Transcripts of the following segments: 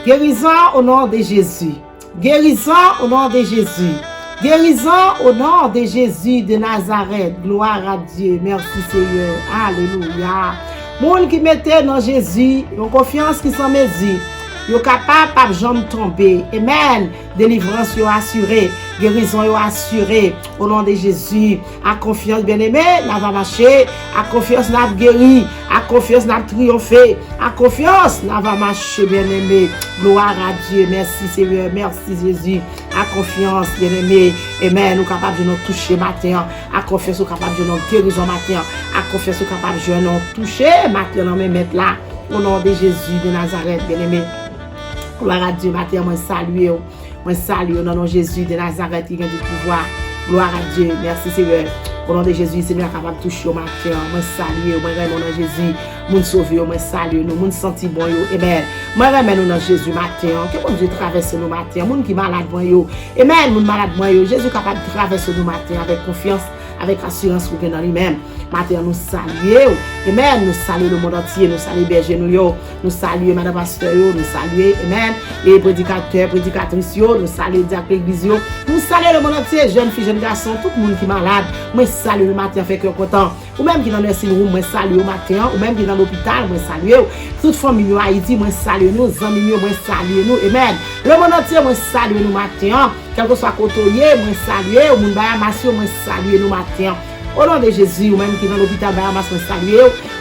Guérison au nom de Jésus. Guérison au nom de Jésus. Guérison au nom de Jésus de Nazareth. Gloire à Dieu. Merci Seigneur. Alléluia. Moun qui mettait dans Jésus, une confiance qui s'en mesure. Yo capable pas jamais tomber. Amen. Délivrance yo assurée, guérison yo assurée au nom de Jésus. À confiance bien-aimé, n'a va marcher, à confiance n'a guéri, à confiance n'a triompher, à confiance n'a va marcher bien-aimé. Gloire à Dieu. Merci Seigneur, merci Jésus. À confiance bien-aimé. Amen. Nous capables de nous toucher matin. À confiance nous capables de nous guérison matin. À confiance nous capables de nous toucher matin dans mes mettre là au nom de Jésus de Nazareth bien-aimé. Gloire à Dieu, matin, moi salue au nom de Jésus de Nazareth qui vient du pouvoir. Gloire à Dieu, merci Seigneur. Au nom de Jésus, Seigneur capable de toucher au matin. Moi salue, moi remercie au nom de Jésus. Moun sauver, moi salue nous, moun senti bon yo. Amen. Moi remercie au nom de Jésus matin. Que bon Dieu traverse nous matin. Moun qui malade bon yo. Amen, moun malade bon yo. Jésus capable de traverser nous matin avec confiance, avec assurance pour que dans lui-même. Matin nous saluons. Amen. Nous saluons le monde entier. Nous saluons berger nous saluons madame pasteur nous saluons. Amen. Et prédicateurs, prédicatrices nous saluons diacre l'église nous saluons le monde entier, jeunes filles, jeunes garçons, tout le monde qui est malade. Moi salue le matin fait cœur content. Ou même qui dans le nursing room, moi salue au matin. Ou même qui dans l'hôpital, moi salue. Toute famille en Haïti, moi salue nous. Amis, moi salue nous. Amen. Le monde entier, moi salue nous matin. Quel que soit côté, moi salue. Ou monde Bahamas, moi salue nous matin. Au nom de Jésus, ou même qui dans l'hôpital Bahamas, moi salue.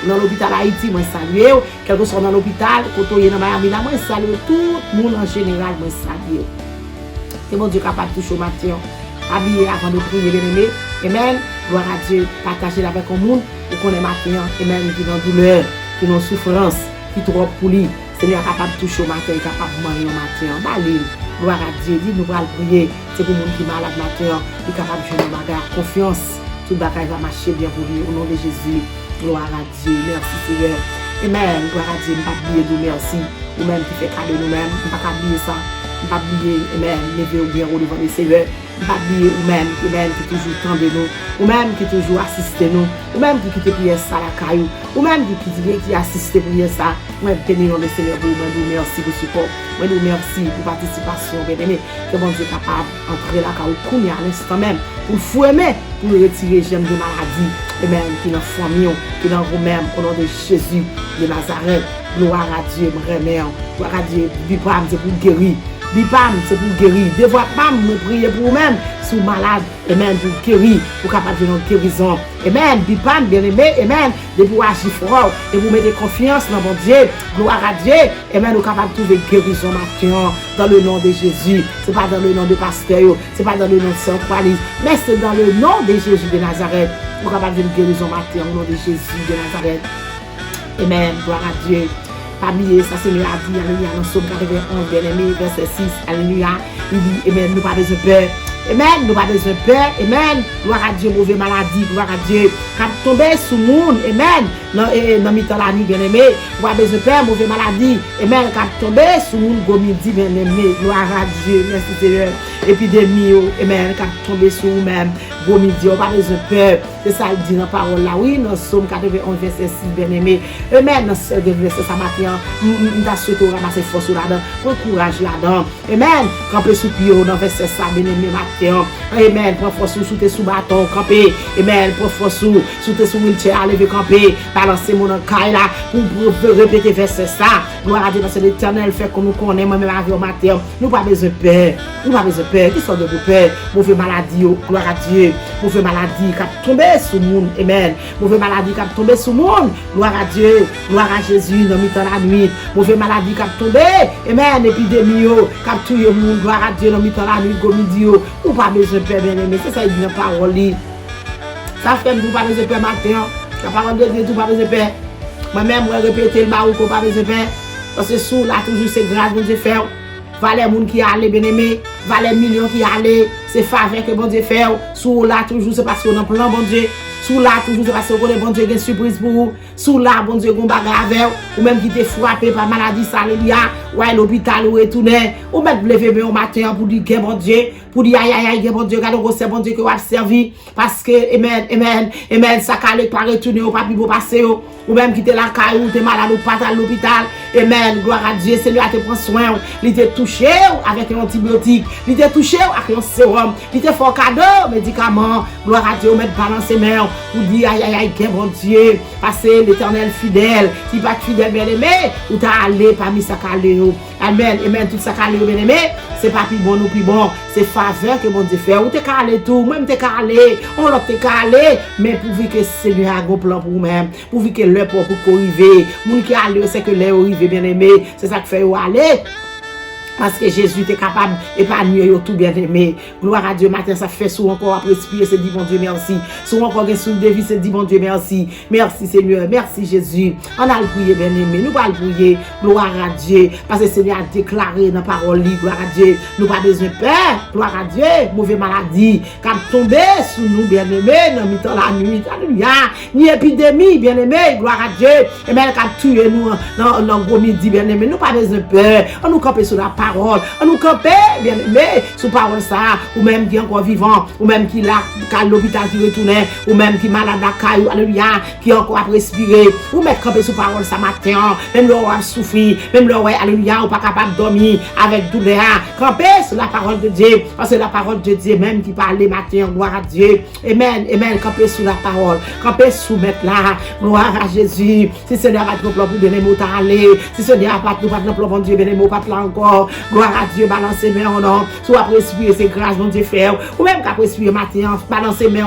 Ou dans l'hôpital Haïti, moi salue. Quel que soit dans l'hôpital, côté dans Miami, moi salue. Tout le monde en général, moi salue. Que mon Dieu capable de toucher au matin. Habillé avant de prier, bien-aimé. Amen. Gloire à Dieu. Partagez avec le monde. Pour qu'on ait matin. Amen. Qui dans douleur, qui dans souffrance, qui trop pour lui. Seigneur capable de toucher au matin, capable de manger au matin. Balil. Gloire à Dieu. Dit nous allons prier. C'est pour le monde qui est malade matin. Il est capable de jouer nos bagages. Confiance. Tout le bagage va marcher bien pour lui. Au nom de Jésus. Gloire à Dieu. Merci Seigneur. Amen. Gloire à Dieu. Nous ne pas oublier de merci. Nous-mêmes qui fait cadeau nous-mêmes. Nous ne pas oublier ça. Nous ne pas oublier. Amen. Lever au bien au devant des Seigneurs. Pas oublier ou même qui toujours tendez nous, ou même qui toujours assiste nous, ou même qui quitte prière ça la caillou, ou même qui assiste prière ça. Moi bénir le Seigneur pour nous merci pour support. Moi nous merci pour participation bien-aimé. Que bon Dieu capable entrer la caillou kounya à l'instant même pour fouemer pour retirer gemme de maladie et même qui dans famille qui dans vous-même au nom de Jésus de Nazareth. Gloire à Dieu, vraiment. Gloire à Dieu, Bipam c'est pour guérir. Bipam, c'est pour guérir. Devoir pas me prier pour vous-même, si vous malade, amen, pour guérir, pour capable de notre guérison. Amen, Bipam, bien-aimé, amen, de vous agir fort, et vous mettez confiance dans mon Dieu. Gloire à Dieu, amen, nous capable de trouver guérison maintenant, dans le nom de Jésus. C'est pas dans le nom de pasteur, c'est pas dans le nom de Saint Croix-Lise, mais c'est dans le nom de Jésus de Nazareth. Nous capable de guérison maintenant, au nom de Jésus de Nazareth. Amen, gloire à Dieu. Pas oublier, ça c'est Seigneur a dit, alléluia, dans Somme 91, bien-aimé, verset 6, alléluia, il dit, amen, nous pas besoin de peur, amen, nous pas besoin de peur, amen, gloire à Dieu, mauvaise maladie, gloire à Dieu, quand tomber sous le monde, amen, dans mi-temps la nuit, bien-aimé, nous pas besoin de peur, mauvaise maladie, amen, quand tomber sous le monde, gomidi, bien-aimé, gloire à Dieu, merci Seigneur, épidémie, amen, quand tomber sous nous-mêmes, gomidi, on pas besoin de peur, c'est ça, il dit dans la parole là, oui, dans Somme 91, verset 6, bien-aimé, amen, dans ce verset, ça matin, nous avons souhaité ramasser force là-dedans, pour courage là-dedans. Amen. Camper sous pied, dans verset ça, bien-aimé matin. Amen. Prends force sous bâton, camper. Amen. Prends force sous wheelchair, lever camper. Balancer mon caille là, pour répéter verset ça. Gloire à Dieu, parce que l'Éternel fait comme nous connaissons, moi-même avec au matin. Nous pas besoin de peur. Nous pas besoin de peur. Qui sont de vos peurs? Mauvaise maladie, gloire à Dieu. Mauvaise maladie qui a tombé sur le monde. Amen. Mauvaise maladie qui a tombé sur le monde. Gloire à Dieu. Gloire à Jésus. Dans mi-temps la nuit. Mauvaise maladie qui a tombé. Amen. Épidémie qui a tué le monde. Gloire à Dieu. Dans mi-temps la nuit. Gomidi. Ou pas besoin de peur, bien aimé. C'est ça, il dit dans la parole. Ça fait nous pas besoin de peur matin. La parole de Dieu, tout pas besoin de peur. Moi-même, je répéter le baou qu'on pas besoin de peur. Parce que sous là, toujours, c'est grâce que Dieu fait. Valait moun qui allait bien aimé, valait millions qui allait, c'est faveur que bon Dieu fait. Sous là, toujours, c'est parce qu'on a plan bon Dieu. Sous là, toujours, c'est parce qu'on a bon Dieu qui a une surprise pour vous. Sous là, bon Dieu, qu'on bagarre avec ou même qui t'est frappé par maladie, ça, ou à l'hôpital, ou retourné, ou même lever au matin pour dire que bon Dieu, pour dire aïe aïe aïe, bon Dieu, regarde, c'est bon Dieu que vous avez servi. Parce que, amen, ça calé pas retourner au papier pour passer, ou même quitter la caille, ou t'es malade, ou pas à l'hôpital. Amen, gloire à Dieu, Seigneur a te prend soin, il t'a touché avec un antibiotique, il t'a touché avec un sérum, il t'a fait un cadeau, médicament, gloire à Dieu, mettre balancer main, pour dire aïe aïe aïe, que bon Dieu, parce que l'éternel fidèle, si pas fidèle bien aimé, ou t'as allé parmi sa calé, amen, amen, tout ça calé bien aimé, c'est pas plus bon ou plus bon, c'est faveur que bon Dieu fait, ou t'es calé tout, même t'es calé, on l'a t'es calé, mais pourvu que Seigneur a un plan pour vous-même, pourvu que l'heure pour arriver, moun qui allé, c'est que l'heure arrive bien aimé, c'est ça qui fait aller. Parce que Jésus était capable d'épanouir tout bien aimé. Gloire à Dieu, matin, ça fait souvent encore après respirer, c'est dit bon Dieu merci. Souvent encore un souffle de vie, c'est dit bon Dieu merci. Merci Seigneur, merci Jésus. On a le prier bien aimé, nous allons prier. Gloire à Dieu. Parce que Seigneur a déclaré dans la parole, gloire à Dieu. Nous pas besoin de peur, gloire à Dieu. Mauvaise maladie, qui a tombé sur nous bien aimé, dans mi-temps la nuit, alléluia. Ni épidémie bien aimé, gloire à Dieu. Et même qui a tué nous dans le gros midi bien aimé, nous pas besoin de peur. On nous campe sur la parole. On nous campe, bien aimé, sous parole ça, ou même qui est encore vivant, ou même qui là, à l'hôpital qui retourne, ou même qui est malade à caillou, alléluia, qui est encore à respirer, ou mettre camper sous parole ça matin, même l'on a souffert, même l'on alléluia, ou pas capable de dormir avec douleur, camper sur la parole de Dieu, parce que la parole de Dieu, même qui parle matin, gloire à Dieu, amen, amen, camper sur la parole, camper sous mettre là, gloire à Jésus, si ce n'est pas de plan pour donner mot à aller, si ce n'est pas de plan pour Dieu, donner mot pas là encore, gloire à Dieu, balancer mes non, soit après respirer, c'est grâce, mon Dieu fait, ou même qu'après respirer matin, balancer mes,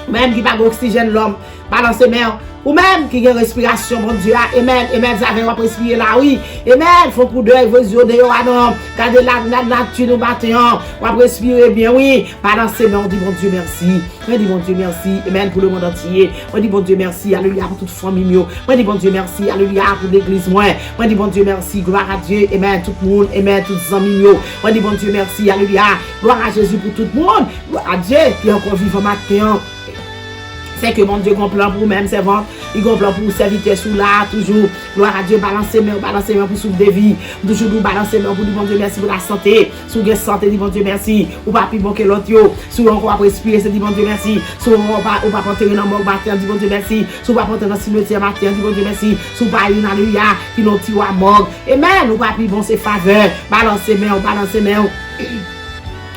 même qui pas d'oxygène l'homme, balancer mes, ou même qui a une respiration, mon Dieu, amen, amen, ça va respirer là, oui, amen, faut pour deux, vos yeux de non, gardez la nature nous matin, on va respirer bien, oui, balancer mes, on dit mon Dieu merci, on dit mon Dieu merci, amen, pour le monde entier, on dit bon Dieu merci, alléluia, pour toute famille, on dit bon Dieu merci, alléluia, pour l'église, on dit bon Dieu merci, gloire à Dieu, amen, tout le monde, amen, tous les amis, on dit bon Dieu merci, alléluia, gloire à Jésus pour tout le monde, gloire à Dieu, qui est encore vivant matin. C'est que mon Dieu a un plan pour même servant, il a un plan pour serviteur sous là, toujours, gloire à Dieu, balancer main pour souffle de vie, toujours nous balancer main pour dire bon Dieu merci pour la santé, sous la santé, dit bon Dieu merci, ou pas plus bon que l'autre, sous encore à respirer, c'est dit bon Dieu merci, sous on pas porter dans le mort matin, dit bon Dieu merci, sous pas porter dans le cimetière matin, dit bon Dieu merci, sous pas une alléluia, qui n'ont tiré à mort, amen, ou pas plus bon c'est faveur, balancer main,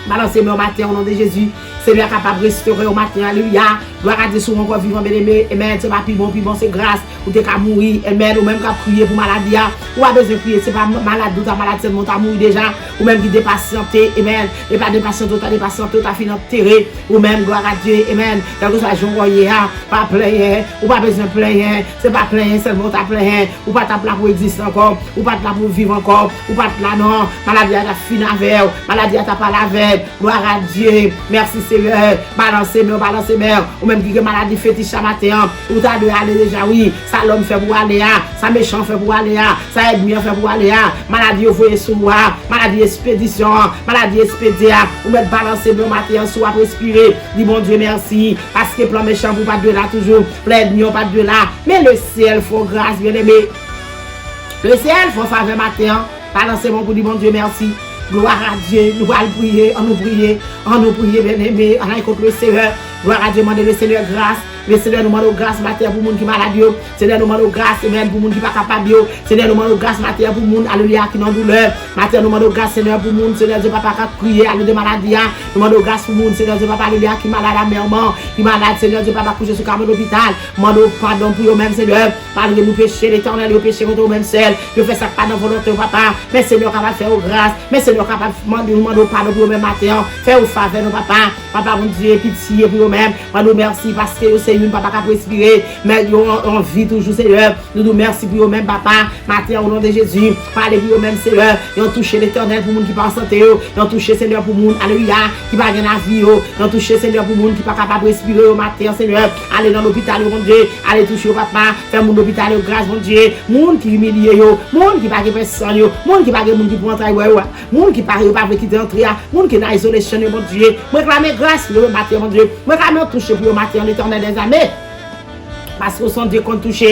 balancez moi au matin au nom de Jésus. Seigneur capable de restaurer au matin. Alléluia. Gloire à Dieu, sur encore vivant, bien aimé. Amen. C'est pas plus bon, c'est grâce. Ou t'es qu'à mourir. Amen. Ou même qu'à prier pour maladie. Ou à besoin de prier. C'est pas malade, ou ta malade, c'est mon t'as mourir déjà. Ou même qui dépatienté. Amen. Et pas dépatienté, t'as dépatienté, t'as fini enterré. Ou même, gloire à Dieu. Amen. Dans que ça, j'en voyais, pas plein, ou pas besoin de plein. C'est pas plein, seulement t'as plein. Ou pas t'as là pour exister encore. Ou pas là pour vivre encore. Ou pas là, non. Maladie, t'as fini avec. Maladie, t'as pas la veille. Gloire à Dieu. Merci Seigneur. Balancez mère. Ou même qui a maladie fétiche ce matin. Ou t'as de aller déjà, oui. Ça l'homme fait pour aller, ça méchant fait pour aller, ça aide bien fait pour aller. Maladie au foyer sous moi. Maladie expédition. Maladie expédia. Ou mettre balancer le matin, soit respirer. Dis bon Dieu merci. Parce que plan méchant pour pas de là toujours. Plaide mieux pas de là. Mais le ciel faut grâce, bien aimé. Le ciel faut faveur matin. Balancez mon pour dire bon Dieu merci. Gloire à Dieu, nous allons prier, on nous prier, bien aimé, on a contre le Seigneur. Gloire à Dieu, demandez le Seigneur grâce. Le Seigneur nous demande grâce matin pour les gens qui sont malades. Seigneur nous demande grâce pour les gens qui ne sont pas capables. Seigneur nous demande grâce matin pour les gens alléluia, qui ont douleur. Matin nous demande grâce Seigneur pour les gens, Seigneur Dieu papa qui crier à de maladie. Nous demandons grâce pour les gens, Seigneur Dieu papa alléluia, qui malade à mère, qui malade Seigneur Dieu papa couché sur le l'hôpital. Demandons pardon pour eux-mêmes Seigneur. Pardon de nous péchés, l'éternel, nous péchés contre nous-mêmes seuls. Je fais ça pas dans volonté papa. Mais Seigneur capable faire grâce. Mais Seigneur capable demander pardon pour eux-mêmes matin. Faire au faveur nos papa. Papa mon Dieu, pitié pour eux-mêmes. Nous merci parce que c'est une papa qui respirer, mais on vit toujours, Seigneur. Nous nous merci pour eux-mêmes, papa. Matin, au nom de Jésus, parlez pour eux-mêmes, Seigneur. Ils ont touché l'éternel pour les gens qui parlent santé. Ils ont touché, Seigneur, pour les gens, alléluia, qui va gagner la vie. Ils ont touché, Seigneur, pour les gens qui ne sont pas capables de respirer au matin, Seigneur. Allez dans l'hôpital, mon Dieu. Allez toucher au papa. Faire mon hôpital, grâce, mon Dieu. Les gens qui humilient, les gens qui ne sont pas personne, les gens qui ne sont pas les gens qui vont entrer, les gens qui ne sont pas quitter l'entrée, les gens qui sont dans l'isolation, mon Dieu. Je réclame grâce pour le matin, mon Dieu. Je réclame toucher pour le matin, l'éternel des années. Parce que son Dieu qu'on touche,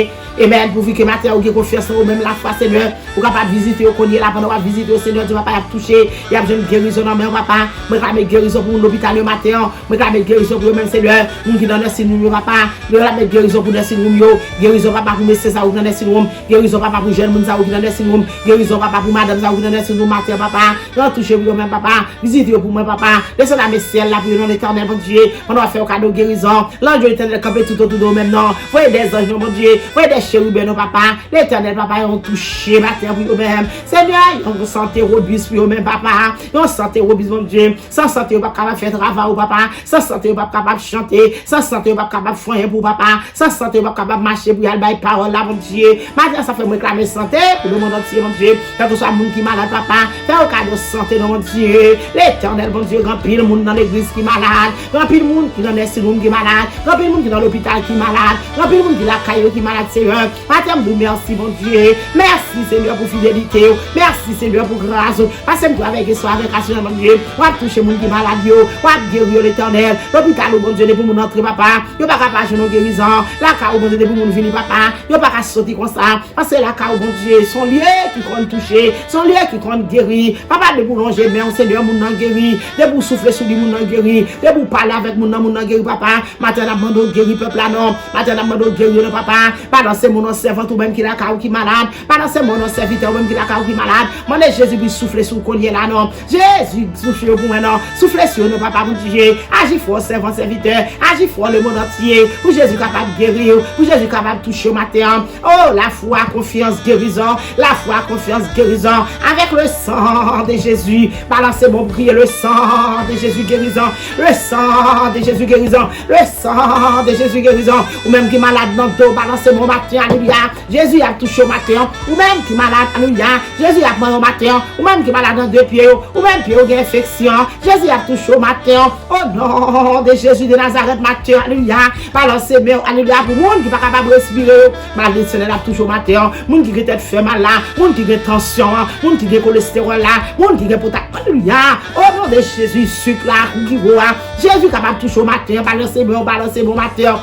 et même pour que matin ou confiance ou même la foi, Seigneur, ou capable visiter au connaît là pendant visiter au Seigneur, Dieu va pas toucher, il y a besoin de guérison dans mon papa, moi réclame guérison pour l'hôpital le matin, moi réclame guérison pour même Seigneur, nous qui dans le signe papa, moi réclame guérison pour le signe guérison papa pour monsieur ça ou dans le signe, guérison papa pour jeune monde ça ou dans le signe, guérison papa pour madame ça ou dans le signe matin papa, non toucher pour même papa, visiter pour moi papa, laissez la ciel là pour dans l'éternel mon Dieu, on va faire cadeau guérison, l'ange éternel camper tout autour de même non. Voyez des anges, mon Dieu, voyez des chérubins, nos papa, l'éternel papa, ils ont touché ma terre pour eux-mêmes. Seigneur, ils ont santé robuste pour eux-mêmes, papa. Ils ont santé robuste, mon Dieu. Sans santé, ils ne sont pas capables de faire travail, papa. Sans santé, ils ne sont pas capables de chanter. Sans santé, ils ne sont pas capables de foyer pour papa. Sans santé, ils ne sont pas capables de marcher pour y aller par parole là, mon Dieu. Maintenant, ça fait me réclamer santé pour le monde entier, mon Dieu. Quand ce soit monde qui est malade, papa, faire au cadeau de santé, mon Dieu. L'éternel, mon Dieu, grand pile monde dans l'église qui est malade. Grand pile monde qui dans les sinon qui est malade. Grand pile monde qui dans l'hôpital qui est malade. Grand pile monde qui la caillou qui malade, Seigneur. Madame, nous merci, mon Dieu. Merci, Seigneur, pour fidélité. Merci, Seigneur, pour grâce. Parce que nous avec soi, avec assurance, mon Dieu. On va toucher mon qui malade, on va guérir l'éternel. L'hôpital, mon Dieu, pour mon entrer, papa. Il n'y a pas qu'à passer nos guérisons. La caille, mon Dieu, pour mon venir, papa. Il n'y a pas qu'à sauter comme ça. Parce que la caille, mon Dieu, son lieu qui compte toucher, son lieu qui compte guérir. Papa, de pour longer, mais Seigneur, mon nom guéri. De pour souffler sur lui, mon nom guéri. De pour parler avec mon nom guéri, papa. Maintenant, mon nom guéri, peuple, non. Maintenant, mon nom guéri, le papa. Pendant c'est mon servant ou même qui la caille qui malade. Pendant c'est mon serviteur ou même qui la caille qui malade. Mon Jésus lui souffle sur le collier là non. Jésus souffle pour moi non. Souffle sur nous papa mon Dieu. Agis fort servant serviteur. Agis fort le monde entier. Pour Jésus capable de guérir. Pour Jésus capable de toucher au matin. Oh la foi, confiance, guérison. La foi, confiance, guérison. Avec le sang de Jésus. Balancez mon prier le sang de Jésus guérison. Le sang de Jésus guérison. Le sang de Jésus guérison. Ou même qui malade dans le dos. Balancez mon matin. Alléluia. Jésus a touché au matin. Ou même qui malade. Alléluia. Jésus a mangé au matin. Ou même qui malade dans deux pieds. Ou même qui a une infection. Jésus a touché au matin. Au nom de Jésus de Nazareth matin. Alléluia. Balancez mon. Alléluia. Pour le monde qui n'est pas capable de respirer. Malédiction a touché au matin. Monde qui a tête fait mal là. Monde qui a tension. Monde qui a cholestérol là. Monde qui a potasse. Alléluia. Au nom de Jésus, sucre là. Jésus est capable de toucher au matin. Balancez mon matin.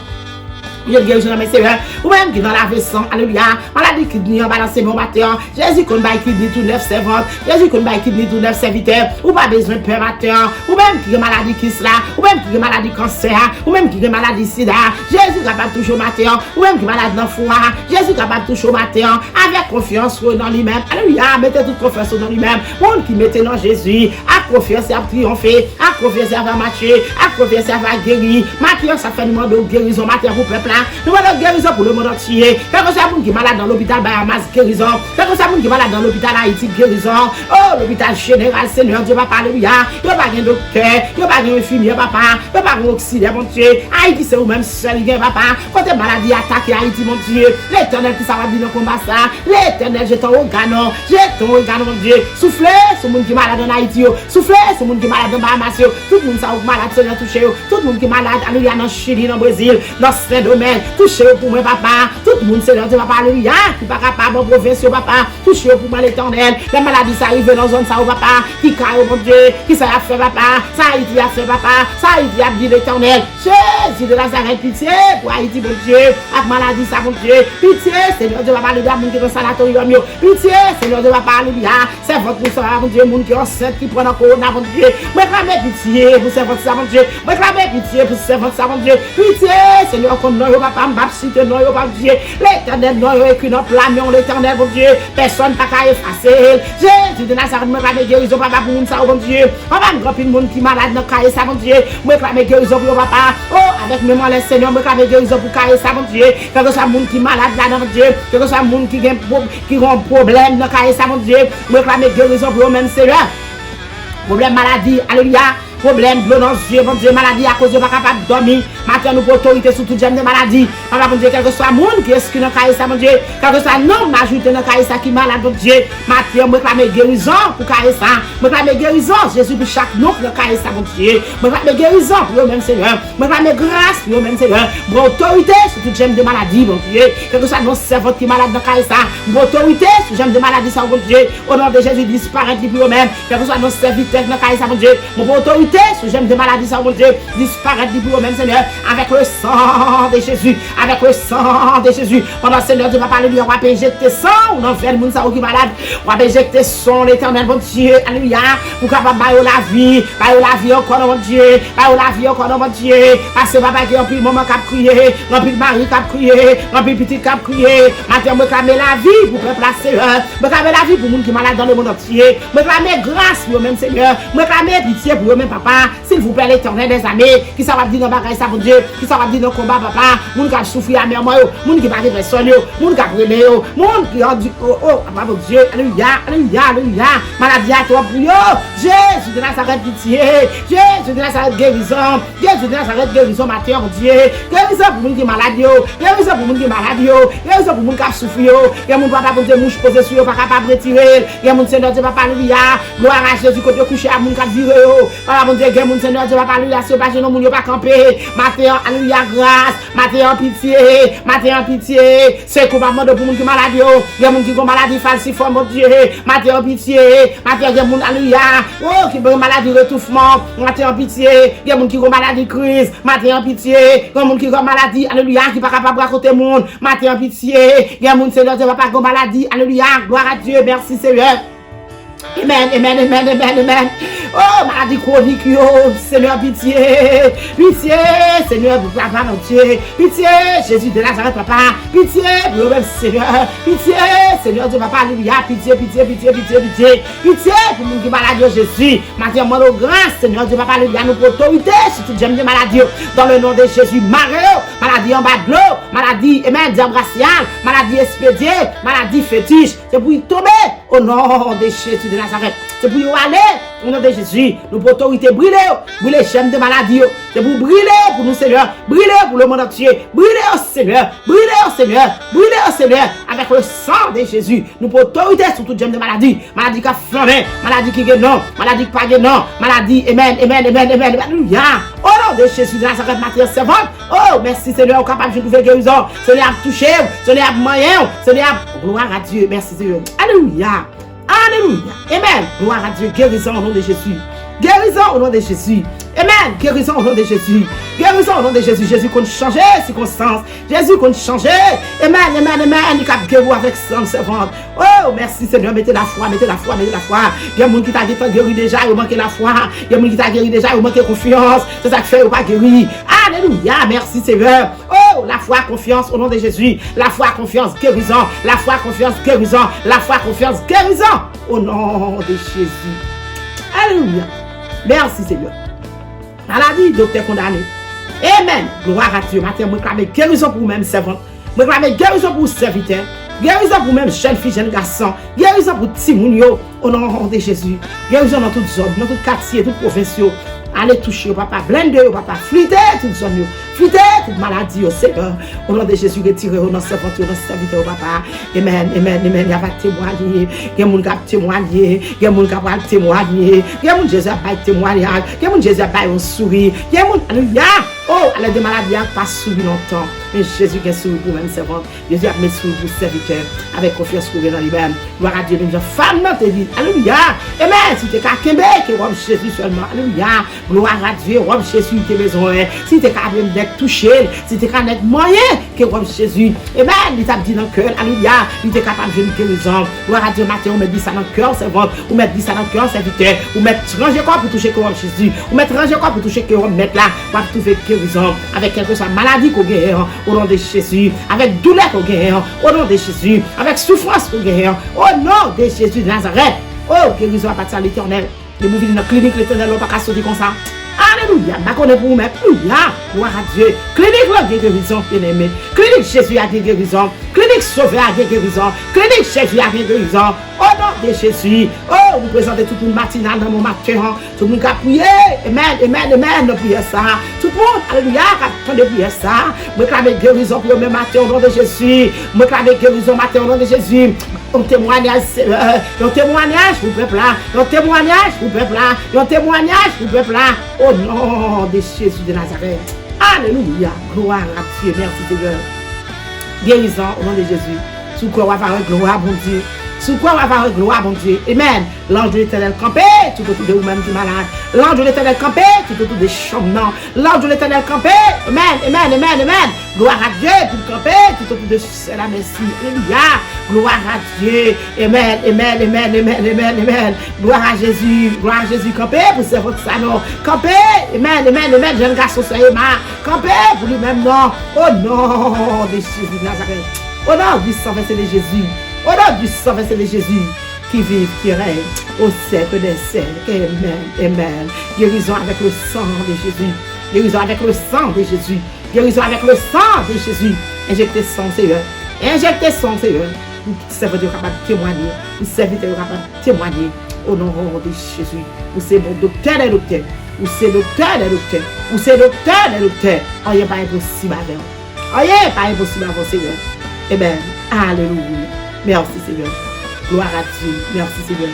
Je guéris dans mes seigneurs, ou même qui dans la vesson, alléluia, maladie kidney en balancer mon matin, Jésus qu'on baille kidney tout neuf servantes, Jésus qu'on baille kidney tout neuf serviteurs, ou pas besoin de peur matin, ou même qui a maladie qui là, ou même qui a maladie cancer, ou même qui a maladie sida, Jésus capable de toucher au matin, ou même qui a malade dans le foie, Jésus capable de toucher au matin, avec confiance dans lui-même, alléluia, mettez toute confiance dans lui-même, monde qui mettez dans Jésus, à confiance à triompher, à confiance à marcher, à confiance à guérir, matin ça fait nous de guérison matin pour peuple. Nous avons guérison pour le monde entier. Quand vous avez qui est malade dans l'hôpital Bahamas, guérison. Quand vous avez qui est malade dans l'hôpital Haïti, guérison. Oh, l'hôpital général, Seigneur Dieu, papa, alléluia. Il n'y a pas de docteur, il n'y a pas de infirmier, papa. Il n'y a pas d'auxiliaire, mon Dieu. Haïti, c'est vous-même seul, papa. Quand la maladie attaque Haïti, mon Dieu. L'éternel qui s'en va dire dans le combat ça. L'éternel, j'ai ton organe, mon Dieu. Soufflez sur le monde qui est malade en Haïti. Soufflez sur le monde qui est malade dans Bahamas. Tout le monde qui est malade, Seigneur, touché. Tout le monde qui est malade, alléluia, dans Chili, dans Brésil, dans Saint-Domingue. Touchez pour moi, papa. Tout le monde, Seigneur Dieu, papa, alléluia. Qui pas capable, mon province, papa. Touchez pour moi, l'éternel. La maladie, ça arrive dans la zone, ça, papa. Qui caille, mon Dieu. Qui ça a fait, papa. Ça a été fait, papa. Ça a été dit l'éternel. Jésus de Nazareth, pitié pour Haïti, mon Dieu. Avec maladie, ça, mon Dieu. Pitié, Seigneur Dieu, papa, alléluia. Mon qui est dans le sanatorium, pitié, Seigneur Dieu, papa, alléluia. C'est votre pour ça, mon Dieu. Mon qui est enceinte, qui prend un corona, mon Dieu. Réclamez pitié pour c'est votre ça, mon Dieu. Réclamez pitié pour c'est votre ça, mon Dieu. Pitié, Seigneur, comme nous, papa, m'absite, non, mon Dieu. L'éternel, non, écrit dans plamion, l'éternel, mon Dieu. Personne n'a qu'à effacer. Jésus de Nazareth, me réclame guérison, papa, pour nous, ça, mon Dieu. Papa, me grand monde qui malade dans caille, ça, mon Dieu. Me réclame guérison pour papa. Oh, avec mémoire, le Seigneur, me réclame guérison pour caille, ça, mon Dieu. Quelque soit monde qui malade là, mon Dieu. Quelque soit monde qui a un problème dans caille, ça, mon Dieu. Me réclame guérison pour même Seigneur. Problème maladie, alléluia. Problème, bleu dans les yeux, mon Dieu, maladie à cause de pas capable de dormir. Matin, nous pour autorité sur toute gemme de maladie. Papa, mon Dieu, quel que soit le monde qui est exclu dans Kaïsa, mon Dieu, quel que soit le nom majorité dans Kaïsa qui est malade, mon Dieu. Matin, je réclame guérison pour Kaïsa. Je réclame guérison, Jésus, pour chaque nom dans Kaïsa, mon Dieu. Je réclame guérison pour eux-mêmes, Seigneur. Je réclame grâce pour eux-mêmes, Seigneur. Pour autorité sur toute gemme de maladie, mon Dieu. Quel que soit nos servants qui est malade dans Kaïsa. Pour autorité sur gemme de maladie, ça, mon Dieu. Au nom de Jésus, disparaître pour eux-mêmes. Quel que soit nos serviteurs dans Kaïsa, mon Dieu. Pour autorité sur gemme de maladie, ça, mon Dieu. Disparaître pour eux-mêmes, Seigneur. Avec le sang de Jésus. Avec le sang de Jésus. Pendant Seigneur, Dieu va parler lui, on va injecter sang. On en fait le monde qui est malade. On va injecter sang, l'éternel, mon Dieu. Alléluia. Pour capable bailler la vie encore, mon Dieu. Bailler la vie encore, mon Dieu. Parce que papa qui a pris le moment qui a crié. On pris le mari qui a crié. On pris le petit qui a crié. Maintenant, me clamer la vie pour peuple Seigneur. Me clamer la vie pour les gens qui sont malades dans le monde entier. Me clamer grâce pour eux-mêmes, Seigneur. Me clamer pitié pour eux-mêmes, papa. S'il vous plaît, l'éternel des armées. Qui ça va dire dans bagaille ça, mon Dieu. Qui ça va dire dans le combat, papa. Moun qui a souffert à mère, moun qui a pas de personne, moun qui a brûlé, moun qui a dit, oh, mon Dieu. Alléluia, alléluia, alléluia. Maladie à toi, pour Jésus de Nazareth, pitié. Jésus de Nazareth, guérison. Jésus de Nazareth, guérison, matin, mon Dieu. Guérison pour moun qui est malade, guérison pour moun qui est malade, guérison pour moun qui a souffert, il y a mon papa, mon Dieu, mouche posé sur eux, pas capable de retirer. Il y a mon Seigneur, Dieu, papa, alléluia. Gloire à Jésus, côté couché à moun qui a viré, papa, mon Dieu, il y a mon Seigneur, Dieu, papa, alléluia. Si pas non, moun pas camper. Matin, alléluia, grâce. Matin, en pitié. Matin, en pitié. C'est qu'on va demander pour moun qui est malade, il y a moun qui ont maladie falsiforme, mon Dieu. Matin, en pitié. Matin, il y a moun, alléluia. Oh, qui ont maladie rétouffement. Matin, en pitié. Il y a moun qui ont maladie crise. Matin, en pitié. Il y a moun qui ont maladie, alléluia, qui pas capable de raconter moun. Matin, en pitié. Il y a moun, Seigneur, Dieu, papa, qui ont maladie, alléluia. Gloire à Dieu, merci, Seigneur. Amen, amen, amen, amen, amen. Oh, maladie chronique, yo, Seigneur, pitié. Pitié, Seigneur, pour papa, mon Dieu. Pitié, Jésus de Nazareth, papa. Pitié, pour le même Seigneur. Pitié, Seigneur, Dieu, papa, alléluia. Pitié, pitié, pitié, pitié, pitié. Pitié, pour nous qui malade, Jésus. Maintenant, moi, grâce, Seigneur, Dieu, papa, alléluia, nous pour autorité, sur toute j'aime de maladie. Dans le nom de Jésus, Mario, maladie en bas de l'eau, maladie, amen, diable racial, maladie expédiée, maladie fétiche. C'est pour y tomber au nom de Jésus de Nazareth. C'est pour y aller au nom de Jésus. Nous pour autorité brûler, brûler chaîne de maladie. C'est pour brûler pour nous, Seigneur. Brûler pour le monde entier. Brûler au Seigneur. Brûler au Seigneur. Brûler au Seigneur. Avec le sang de Jésus. Nous pour autorité sur toute chaîne de maladie. Maladie qui a flammé. Maladie qui est non. Maladie qui pas est non. Maladie, amen, amen, amen, amen. Alléluia. Au nom de Jésus de Nazareth, matière servante. Oh, merci Seigneur, capable de trouver guérison. Seigneur, toucher. Seigneur, moyen. Seigneur, gloire à Dieu. Merci Seigneur. Alléluia. Alléluia. Amen. Gloire à Dieu. Guérison au nom de Jésus. Guérison au nom de Jésus. Amen. Guérison au nom de Jésus. Guérison au nom de Jésus. Jésus compte changer circonstances. Jésus compte changer. Amen. Amen. Amen. Il a guéri avec son servante. Oh, merci Seigneur. Mettez la foi. Mettez la foi. Mettez la foi. Il y a des gens qui t'a guéri déjà. Il manque la foi. Il y a des gens qui t'a guéri déjà. Il manque confiance. C'est ça que fait. Il pas guéri. Alléluia. Merci Seigneur. Oh, la foi, confiance au nom de Jésus. La foi, confiance, guérison. La foi, confiance, guérison. La foi, confiance, guérison. Au nom de Jésus. Alléluia. Merci Seigneur. Maladie, docteur condamné. Amen. Gloire à Dieu. Maintenant, je réclame guérison pour vous-même, servante. Je réclame guérison pour vous, serviteur. Guérison pour même jeune fille, jeune garçon. Guérison pour Timounio. Au nom de Jésus. Guérison dans toute zone, dans tout quartier, toute province. Allez toucher au papa, blender au papa, flûter toute zone, flûter toute maladie au Seigneur. Au nom de Jésus, retirez au nom de servante, au nom de serviteur au papa. Amen, amen, amen. Il y a pas témoigner. Il y a des gens qui ont témoigné. Il y a des gens qui ont témoigné. Il y a des gens qui ont témoigné. Il y a des gens qui ont souri. Il y a des gens qui ont alléluia. Oh, elle a des maladies qui n'ont pas souri longtemps. Mais Jésus qui a souri pour même servante. Jésus a mis souri pour serviteur. Avec confiance pour dans lui-même. Gloire à Dieu. Femme dans tes vies. Alléluia. Amen. Si tu es qu'à Québec, robe Jésus seulement. Alléluia. Gloire à Dieu. Robe Jésus tes besoins. Si tu es capable d'être touché. Si tu es capable d'être moyen que robe Jésus. Amen. Il t'a dit dans le cœur. Alléluia. Il est capable de faire une guérison. Gloire à Dieu. Matin, on met dit ça dans le cœur, servante. On met dit ça dans le cœur, serviteur. On met ranger quoi pour toucher que robe Jésus. On met ranger quoi pour toucher que robe mettre là. Pour trouver guérison. Avec quelque chose maladie qu'on gagne. Au nom de Jésus. Avec douleur qu'on gagne. Au nom de Jésus. Avec souffrance qu'on gagne. Au nom de Jésus de Nazareth. Oh, guérison à partir de l'éternel. De vous venir dans la clinique, l'éternel n'a pas qu'à sortir comme ça. Alléluia. Je connais pour vous, mais alléluia. Gloire à Dieu. Clinique, là, des guérisons, bien-aimé. Clinique, Jésus a des guérisons. Clinique, sauvé a des guérisons. Clinique, Jésus a des guérisons. Au nom de Jésus. Oh, vous présentez tout le monde matinal dans mon matin. Tout le monde qui a prié. Amen, amen, amen, de prier ça. Tout le monde, alléluia, qui a de prier ça. Me clame guérison pour le même matin au nom de Jésus. Me clame guérison matin au nom de Jésus. Un témoignage pour le peuple là. Un témoignage pour le peuple là. Un témoignage pour le peuple là. Au nom de Jésus de Nazareth. Alléluia. Gloire à Dieu. Merci Seigneur. Guérison au nom de Jésus. Sous quoi on va faire gloire, bon Dieu. Sous quoi on va faire gloire, bon Dieu. Amen. L'ange de l'Éternel campé, tout autour de vous-même qui malade. L'ange de l'Éternel campé, tout autour des chambres. L'ange de l'Éternel campé. Amen, amen, amen, amen. Gloire à Dieu pour camper, tout autour de la merci. Alléluia. Gloire à Dieu. Amen, amen, amen, amen, amen, amen. Gloire à Jésus. Gloire à Jésus. Campé pour servir votre salon. Campé. Amen, amen, amen. Jeune garçon, soyez ma. Campé pour lui-même, non. Oh non, de Jésus de Nazareth. Au nom du sang versé de Jésus, au nom du sang versé de Jésus, qui vit, qui règne au siècle des siècles. Amen, amen. Guérison avec le sang de Jésus. Guérison avec le sang de Jésus. Guérison avec le sang de Jésus. Injectez sang, Seigneur. Injectez sang, Seigneur. Pour que serviteur capable de témoigner. Pour serviteur capable de témoigner. Au nom de Jésus. Pour ces bons docteurs des docteurs. Pour ces docteurs des docteurs. Pour ces docteurs des docteurs. Rien pas impossible avec vous. Rien pas impossible avec vous, Seigneur. Amen. Alléluia. Merci Seigneur. Gloire à Dieu. Merci Seigneur.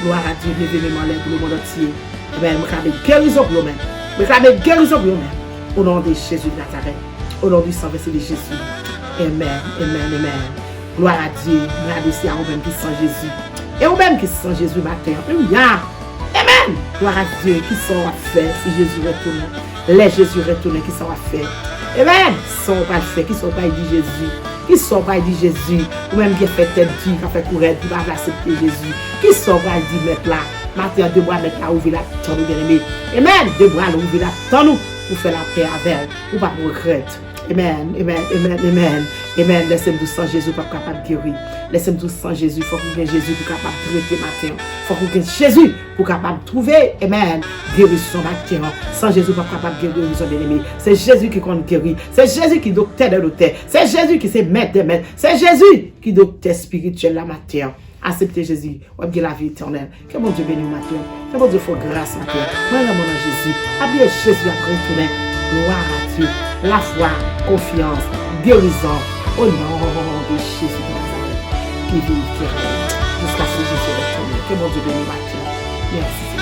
Gloire à Dieu. Levez-moi pour le monde entier. Amen. Je clame guérison pour vous-même. Je clame guérison pour vous-même. Au nom de Jésus de Nazareth. Au nom du sang versé de Jésus. Amen. Amen. Amen. Gloire à Dieu. Merci à vous-même qui sont Jésus. Et vous-même qui sont Jésus matin. Alléluia. Amen. Gloire à Dieu. Qui sont à faire si Jésus retourne. Les Jésus retournent qui sont à faire. Amen. Qui sont pas fait. Qui sont pas dit Jésus. Qui sont pas dit Jésus, ou même qui fait tête qui a fait courir, qui va accepter Jésus, qui sont pas dit mettre là, matin deux bras mettre là, ouvrir la tente nous bien-aimé. Amen, deux bras ouvrir la tente nous pour faire la paix avec elle, ou pas pour regretter. Amen, amen, amen, amen, amen. Laissez-moi tout sans Jésus pour capable de guérir. Laissez-moi tout sans Jésus, il faut qu'on ait Jésus pour capable de traiter matin. Il faut qu'on ait Jésus pour capable de trouver, amen, guérison matin. Sans Jésus pour capable de guérir son bien-aimé. C'est Jésus qui compte guérir. C'est Jésus qui est docteur de docteur. C'est Jésus qui est maître des maîtres. C'est Jésus qui est docteur spirituel la matin. Acceptez Jésus, ou bien la vie éternelle. Que mon Dieu bénisse matin. Que mon Dieu fasse grâce matin. Moi, mon nom Jésus. Appelez Jésus à retourner. Gloire à Dieu. La foi, confiance, guérison. Au nom de Jésus de Nazareth. Qui vit, qui règne. Jusqu'à ce que Jésus retourne. Que mon Dieu bénisse matin. Merci.